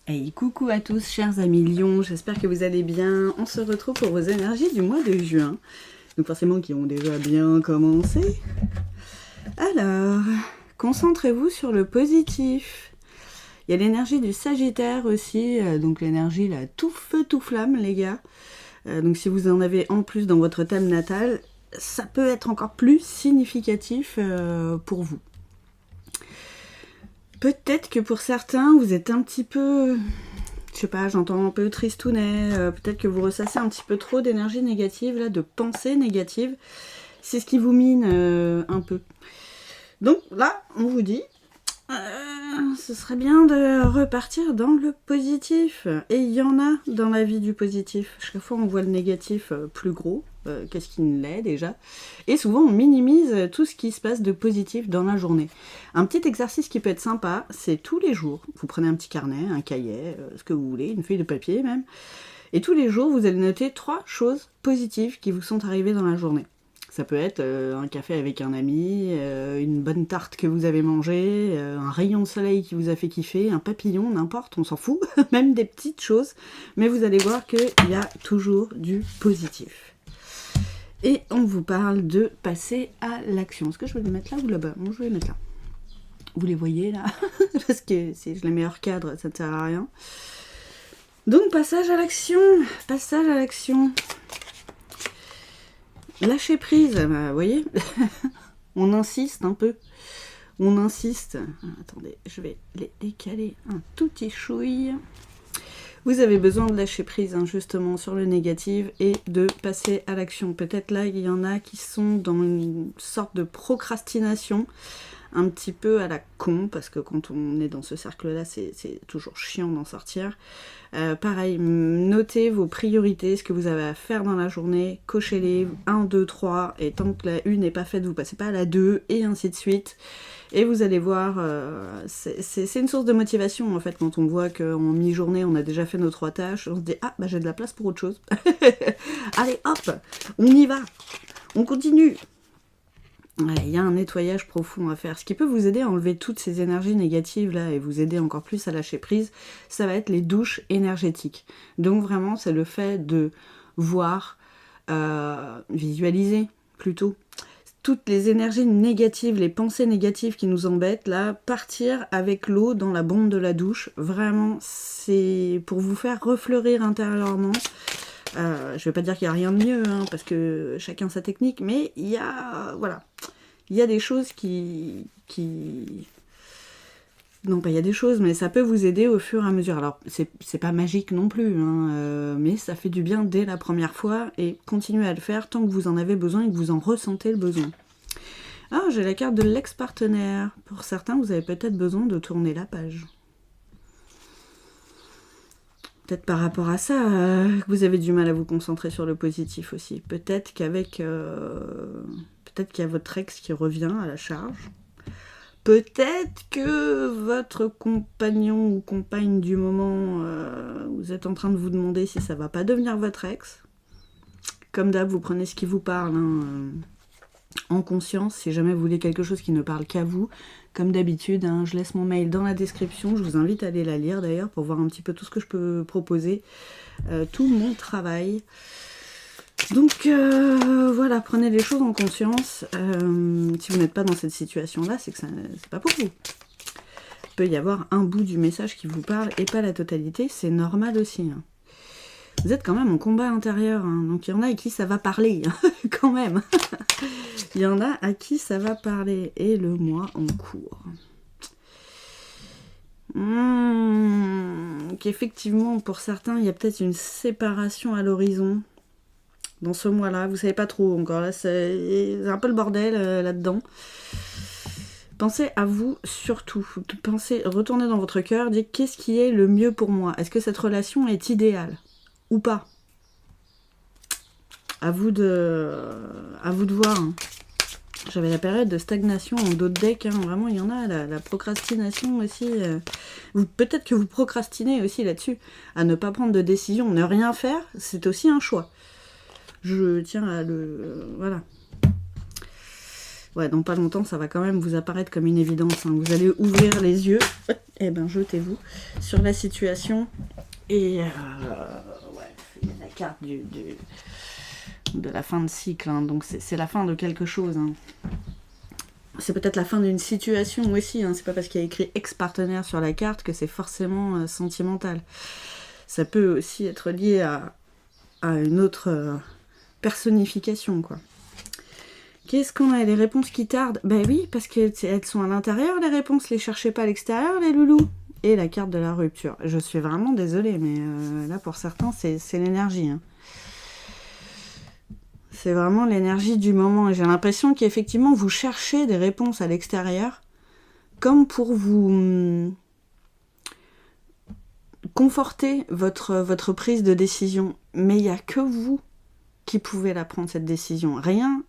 Hey, coucou à tous, chers amis Lion, j'espère que vous allez bien. On se retrouve pour vos énergies du mois de juin. Donc forcément qui ont déjà bien commencé. Alors, concentrez-vous sur le positif. Il y a l'énergie du Sagittaire aussi, donc l'énergie là, tout feu, tout flamme les gars. Donc si vous en avez en plus dans votre thème natal, ça peut être encore plus significatif pour vous. Peut-être que pour certains, vous êtes un petit peu... Je sais pas, j'entends un peu tristounet, peut-être que vous ressassez un petit peu trop d'énergie négative, là, de pensées négatives. C'est ce qui vous mine un peu. Donc là, on vous dit, ce serait bien de repartir dans le positif. Et il y en a dans la vie du positif. Chaque fois, on voit le négatif plus gros. Qu'est-ce qui ne l'est déjà. Et souvent, on minimise tout ce qui se passe de positif dans la journée. Un petit exercice qui peut être sympa, c'est tous les jours. Vous prenez un petit carnet, un cahier, ce que vous voulez, une feuille de papier même. Et tous les jours, vous allez noter 3 choses positives qui vous sont arrivées dans la journée. Ça peut être un café avec un ami, une bonne tarte que vous avez mangée, un rayon de soleil qui vous a fait kiffer, un papillon, n'importe, on s'en fout, même des petites choses. Mais vous allez voir qu'il y a toujours du positif. Et on vous parle de passer à l'action. Est-ce que je vais les mettre là ou là-bas? Bon, je vais les mettre là. Vous les voyez là? Parce que si je les mets hors cadre, ça ne sert à rien. Donc, passage à l'action. Passage à l'action. Lâcher prise, bah, vous voyez. On insiste un peu. On insiste. Attendez, je vais les décaler un tout petit chouille. Vous avez besoin de lâcher prise justement sur le négatif et de passer à l'action. Peut-être là, il y en a qui sont dans une sorte de procrastination, un petit peu à la con, parce que quand on est dans ce cercle-là, c'est toujours chiant d'en sortir. Pareil, notez vos priorités, ce que vous avez à faire dans la journée, cochez-les 1, 2, 3, et tant que la 1 n'est pas faite, vous passez pas à la 2, et ainsi de suite. Et vous allez voir, c'est une source de motivation en fait, quand on voit qu'en mi-journée, on a déjà fait nos 3 tâches, on se dit « Ah, bah j'ai de la place pour autre chose. » Allez, hop, on y va, on continue. Il y a un nettoyage profond à faire. Ce qui peut vous aider à enlever toutes ces énergies négatives là et vous aider encore plus à lâcher prise, ça va être les douches énergétiques. Donc vraiment, c'est le fait de voir, visualiser plutôt, toutes les énergies négatives, les pensées négatives qui nous embêtent, là, partir avec l'eau dans la bombe de la douche. Vraiment, c'est pour vous faire refleurir intérieurement. Je vais pas dire qu'il n'y a rien de mieux, parce que chacun sa technique, mais il y a, voilà, il y a des choses non, pas il y a des choses, mais ça peut vous aider au fur et à mesure. Alors, c'est pas magique non plus, mais ça fait du bien dès la première fois, et continuez à le faire tant que vous en avez besoin et que vous en ressentez le besoin. Ah, j'ai la carte de l'ex-partenaire. Pour certains, vous avez peut-être besoin de tourner la page. Peut-être par rapport à ça, que vous avez du mal à vous concentrer sur le positif aussi. Peut-être qu'avec... peut-être qu'il y a votre ex qui revient à la charge. Peut-être que votre compagnon ou compagne du moment, vous êtes en train de vous demander si ça va pas devenir votre ex. Comme d'hab, vous prenez ce qui vous parle, en conscience, si jamais vous voulez quelque chose qui ne parle qu'à vous. Comme d'habitude, je laisse mon mail dans la description, je vous invite à aller la lire d'ailleurs pour voir un petit peu tout ce que je peux proposer, tout mon travail. Donc voilà, prenez les choses en conscience. Si vous n'êtes pas dans cette situation-là, c'est que c'est pas pour vous. Il peut y avoir un bout du message qui vous parle et pas la totalité, c'est normal aussi. Vous êtes quand même en combat intérieur, donc il y en a à qui ça va parler, quand même. Il y en a à qui ça va parler. Et le mois en cours. Qu'effectivement, pour certains, il y a peut-être une séparation à l'horizon. Dans ce mois-là, vous savez pas trop encore. Là, c'est un peu le bordel là-dedans. Pensez à vous surtout. Pensez, retournez dans votre cœur, dites qu'est-ce qui est le mieux pour moi. Est-ce que cette relation est idéale ou pas? À vous de voir. J'avais la période de stagnation en dos de deck, vraiment il y en a, la procrastination aussi. Peut-être que vous procrastinez aussi là-dessus, à ne pas prendre de décision, ne rien faire, c'est aussi un choix. Je tiens à le... voilà. Ouais, dans pas longtemps, ça va quand même vous apparaître comme une évidence. Hein. Vous allez ouvrir les yeux, et ben jetez-vous sur la situation. Et ouais, il y a la carte de la fin de cycle, hein. Donc c'est la fin de quelque chose. Hein. C'est peut-être la fin d'une situation aussi. Hein. C'est pas parce qu'il y a écrit ex-partenaire sur la carte que c'est forcément sentimental. Ça peut aussi être lié à une autre personnification, quoi. Qu'est-ce qu'on a? Les réponses qui tardent? Ben oui, parce qu'elles sont à l'intérieur, les réponses. Les cherchez pas à l'extérieur, les loulous. Et la carte de la rupture. Je suis vraiment désolée, mais là, pour certains, c'est l'énergie. Hein. C'est vraiment l'énergie du moment. Et j'ai l'impression qu'effectivement, vous cherchez des réponses à l'extérieur, comme pour vous conforter votre prise de décision. Mais il n'y a que vous qui pouvez la prendre, cette décision. Rien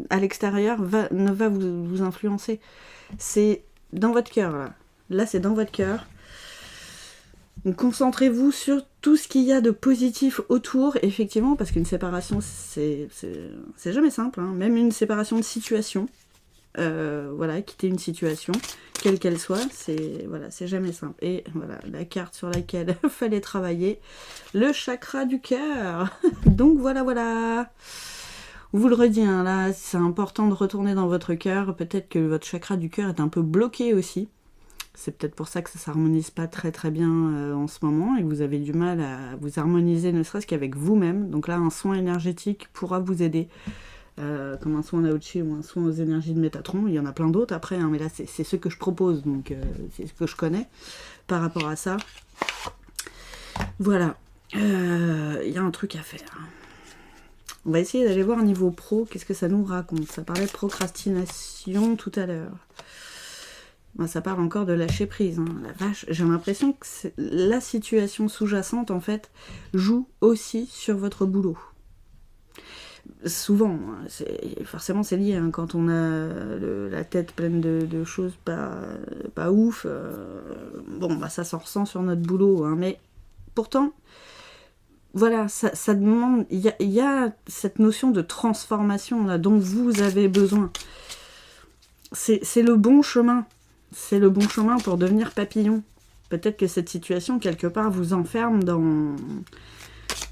à l'extérieur ne va vous influencer. C'est dans votre cœur, là. Là, c'est dans votre cœur. Donc, concentrez-vous sur tout ce qu'il y a de positif autour, effectivement, parce qu'une séparation, c'est jamais simple. Hein. Même une séparation de situation, voilà, quitter une situation, quelle qu'elle soit, c'est jamais simple. Et voilà, la carte sur laquelle il fallait travailler, le chakra du cœur. Donc voilà. On vous le redit, hein, là, c'est important de retourner dans votre cœur. Peut-être que votre chakra du cœur est un peu bloqué aussi. C'est peut-être pour ça que ça ne s'harmonise pas très très bien en ce moment et que vous avez du mal à vous harmoniser, ne serait-ce qu'avec vous-même. Donc là, un soin énergétique pourra vous aider, comme un soin Lao-Tzu ou un soin aux énergies de Métatron. Il y en a plein d'autres après, hein, mais là, c'est ce que je propose, donc c'est ce que je connais par rapport à ça. Voilà, il y a un truc à faire. On va essayer d'aller voir niveau pro, qu'est-ce que ça nous raconte. Ça parlait de procrastination tout à l'heure. Ben, ça parle encore de lâcher prise. Hein. La vache, j'ai l'impression que la situation sous-jacente, en fait, joue aussi sur votre boulot. Souvent, forcément c'est lié, hein, quand on a la tête pleine de choses pas ouf, bon, bah, ça s'en ressent sur notre boulot. Hein, mais pourtant... Voilà, ça demande... Il y a cette notion de transformation là, dont vous avez besoin. C'est le bon chemin. C'est le bon chemin pour devenir papillon. Peut-être que cette situation, quelque part, vous enferme dans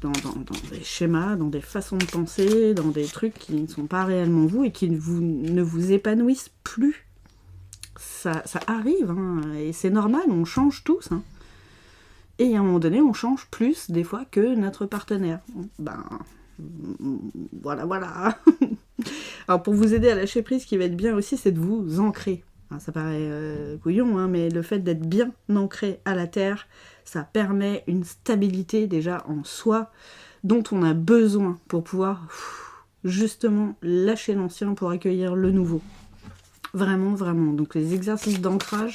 des schémas, dans des façons de penser, dans des trucs qui ne sont pas réellement vous et qui ne vous épanouissent plus. Ça arrive, hein, et c'est normal, on change tous. Hein. Et à un moment donné, on change plus, des fois, que notre partenaire. Ben, voilà. Alors, pour vous aider à lâcher prise, ce qui va être bien aussi, c'est de vous ancrer. Alors, ça paraît couillon, hein, mais le fait d'être bien ancré à la terre, ça permet une stabilité déjà en soi, dont on a besoin pour pouvoir, justement, lâcher l'ancien pour accueillir le nouveau. Vraiment. Donc, les exercices d'ancrage,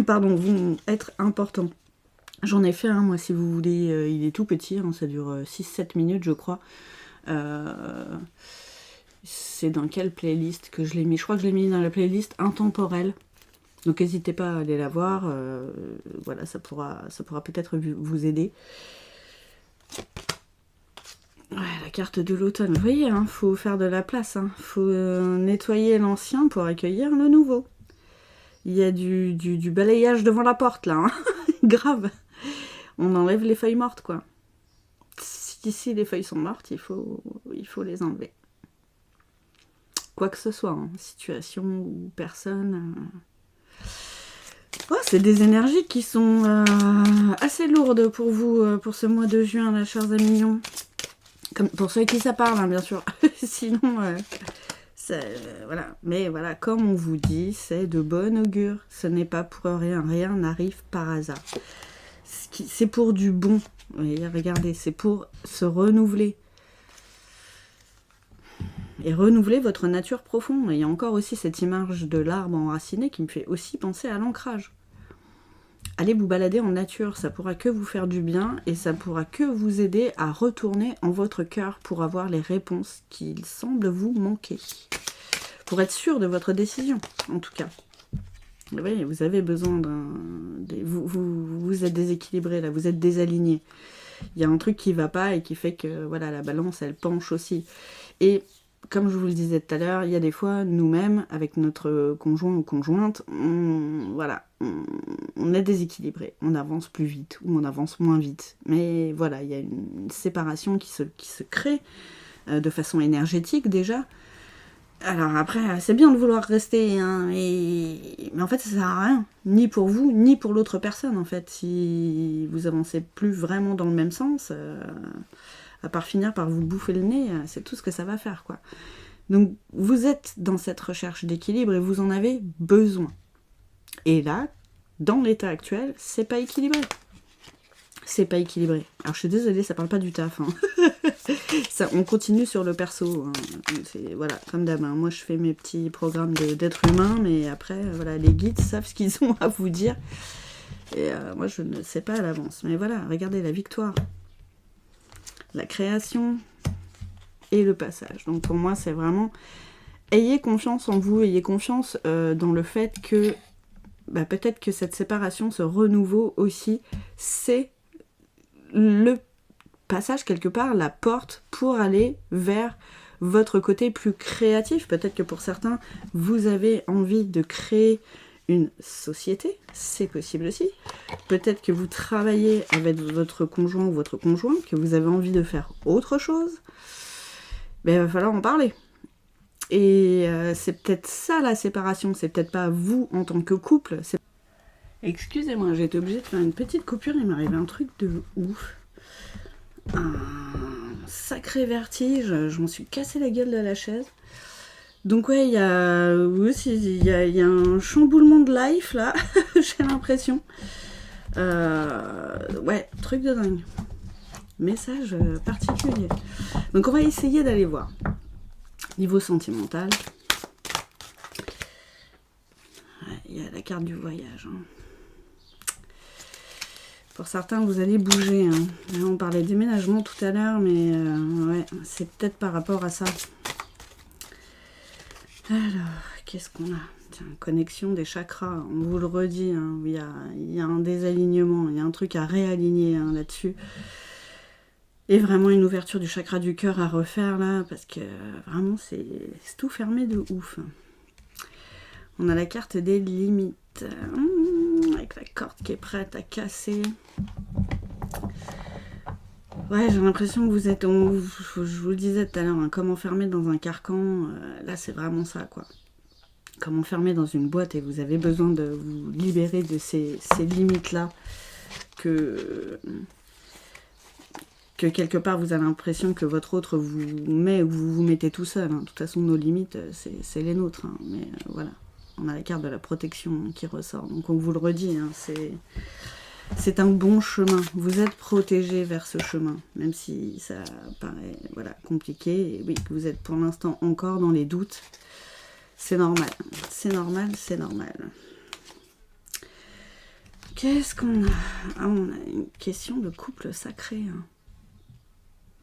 vont être importants. J'en ai fait un, moi, si vous voulez. Il est tout petit, hein, ça dure 6-7 minutes, je crois. C'est dans quelle playlist que je l'ai mis? Je crois que je l'ai mis dans la playlist intemporelle. Donc, n'hésitez pas à aller la voir. Voilà, ça pourra peut-être vous aider. Ouais, la carte de l'automne. Vous voyez, hein, faut faire de la place. Hein. Faut nettoyer l'ancien pour accueillir le nouveau. Il y a du balayage devant la porte, là. Hein. Grave. On enlève les feuilles mortes, quoi. Si les feuilles sont mortes, il faut les enlever. Quoi que ce soit, hein, situation ou personne. Oh, c'est des énergies qui sont assez lourdes pour vous, pour ce mois de juin, là, chers amis. Comme pour ceux qui ça parle, hein, bien sûr. Sinon, voilà. Mais voilà, comme on vous dit, c'est de bon augure. Ce n'est pas pour rien. Rien n'arrive par hasard. C'est pour du bon. Et regardez, c'est pour se renouveler. Et renouveler votre nature profonde. Et il y a encore aussi cette image de l'arbre enraciné qui me fait aussi penser à l'ancrage. Allez vous balader en nature, ça pourra que vous faire du bien et ça pourra que vous aider à retourner en votre cœur pour avoir les réponses qu'il semble vous manquer. Pour être sûr de votre décision, en tout cas. Oui, vous avez besoin vous êtes déséquilibré, là, vous êtes désaligné. Il y a un truc qui ne va pas et qui fait que voilà, la balance, elle penche aussi. Et comme je vous le disais tout à l'heure, il y a des fois, nous-mêmes, avec notre conjoint ou conjointe, on est déséquilibré. On avance plus vite ou on avance moins vite. Mais voilà, il y a une séparation qui se crée de façon énergétique déjà. Alors après, c'est bien de vouloir rester, hein, mais en fait ça sert à rien, ni pour vous, ni pour l'autre personne en fait. Si vous avancez plus vraiment dans le même sens, à part finir par vous bouffer le nez, c'est tout ce que ça va faire, quoi. Donc vous êtes dans cette recherche d'équilibre et vous en avez besoin. Et là, dans l'état actuel, c'est pas équilibré. C'est pas équilibré. Alors je suis désolée, ça parle pas du taf, hein. Ça, on continue sur le perso, hein. Voilà, comme d'hab, hein. Moi je fais mes petits programmes d'être humain, mais après, voilà, les guides savent ce qu'ils ont à vous dire. Et moi je ne sais pas à l'avance. Mais voilà, regardez la victoire, la création et le passage. Donc pour moi c'est vraiment, ayez confiance en vous, ayez confiance dans le fait que peut-être que cette séparation, ce renouveau aussi, c'est le passage quelque part, la porte pour aller vers votre côté plus créatif. Peut-être que pour certains, vous avez envie de créer une société, c'est possible aussi. Peut-être que vous travaillez avec votre conjoint ou votre conjointe, que vous avez envie de faire autre chose. Mais il va falloir en parler. Et c'est peut-être ça la séparation, c'est peut-être pas vous en tant que couple. Excusez-moi, j'ai été obligée de faire une petite coupure, il m'est arrivé un truc de ouf. Un sacré vertige, je m'en suis cassé la gueule de la chaise. Donc ouais, il y a un chamboulement de life là, j'ai l'impression. Ouais, truc de dingue. Message particulier. Donc on va essayer d'aller voir. Niveau sentimental. Il y a la carte du voyage. Hein. Pour certains, vous allez bouger. Hein. On parlait de déménagement tout à l'heure, mais ouais, c'est peut-être par rapport à ça. Alors, qu'est-ce qu'on a? Tiens, connexion des chakras, on vous le redit, hein, il y a un désalignement, il y a un truc à réaligner hein, là-dessus. Et vraiment une ouverture du chakra du cœur à refaire là, parce que vraiment c'est tout fermé de ouf. On a la carte des limites, avec la corde qui est prête à casser. Ouais, j'ai l'impression que vous êtes, je vous le disais tout à l'heure, hein, comme enfermé dans un carcan, là c'est vraiment ça quoi. Comme enfermé dans une boîte et vous avez besoin de vous libérer de ces limites-là que quelque part vous avez l'impression que votre autre vous met ou vous vous mettez tout seul. Hein. De toute façon, nos limites, c'est les nôtres. Hein. Mais voilà, on a la carte de la protection qui ressort. Donc on vous le redit, hein, c'est un bon chemin. Vous êtes protégé vers ce chemin, même si ça paraît compliqué. Et oui, que vous êtes pour l'instant encore dans les doutes. C'est normal, c'est normal, c'est normal. Qu'est-ce qu'on a? Ah, on a une question de couple sacré. Hein.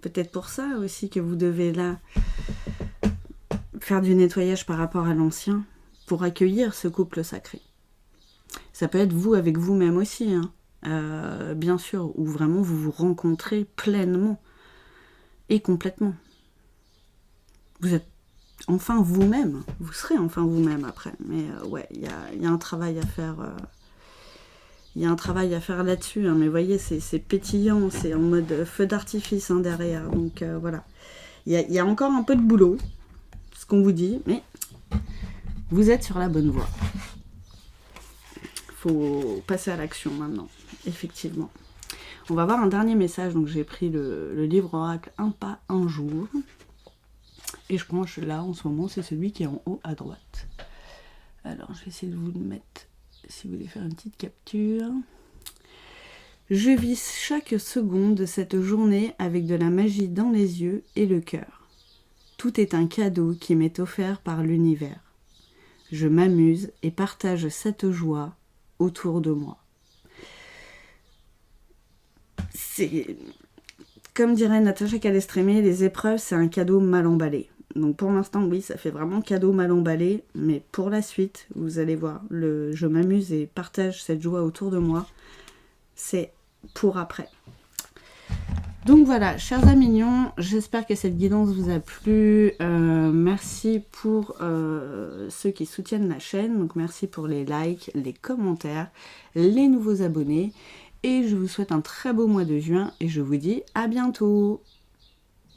Peut-être pour ça aussi que vous devez là faire du nettoyage par rapport à l'ancien pour accueillir ce couple sacré. Ça peut être vous avec vous-même aussi, hein. Bien sûr, où vraiment vous vous rencontrez pleinement et complètement. Vous êtes enfin vous-même, vous serez enfin vous-même après. Mais ouais, il y a un travail à faire. Il y a un travail à faire là-dessus, hein, mais vous voyez, c'est pétillant, c'est en mode feu d'artifice hein, derrière. Donc voilà, il y a encore un peu de boulot, ce qu'on vous dit, mais vous êtes sur la bonne voie. Faut passer à l'action maintenant, effectivement. On va voir un dernier message, donc j'ai pris le livre Oracle Un pas, un jour. Et je pense là, en ce moment, c'est celui qui est en haut à droite. Alors, je vais essayer de vous le mettre... Si vous voulez faire une petite capture. Je vis chaque seconde de cette journée avec de la magie dans les yeux et le cœur. Tout est un cadeau qui m'est offert par l'univers. Je m'amuse et partage cette joie autour de moi. C'est, comme dirait Natacha Calestrémé, les épreuves, c'est un cadeau mal emballé. Donc pour l'instant, oui, ça fait vraiment cadeau mal emballé, mais pour la suite, vous allez voir, je m'amuse et partage cette joie autour de moi, c'est pour après. Donc voilà, chers amis mignons, j'espère que cette guidance vous a plu. Merci pour ceux qui soutiennent la chaîne. Donc merci pour les likes, les commentaires, les nouveaux abonnés. Et je vous souhaite un très beau mois de juin et je vous dis à bientôt.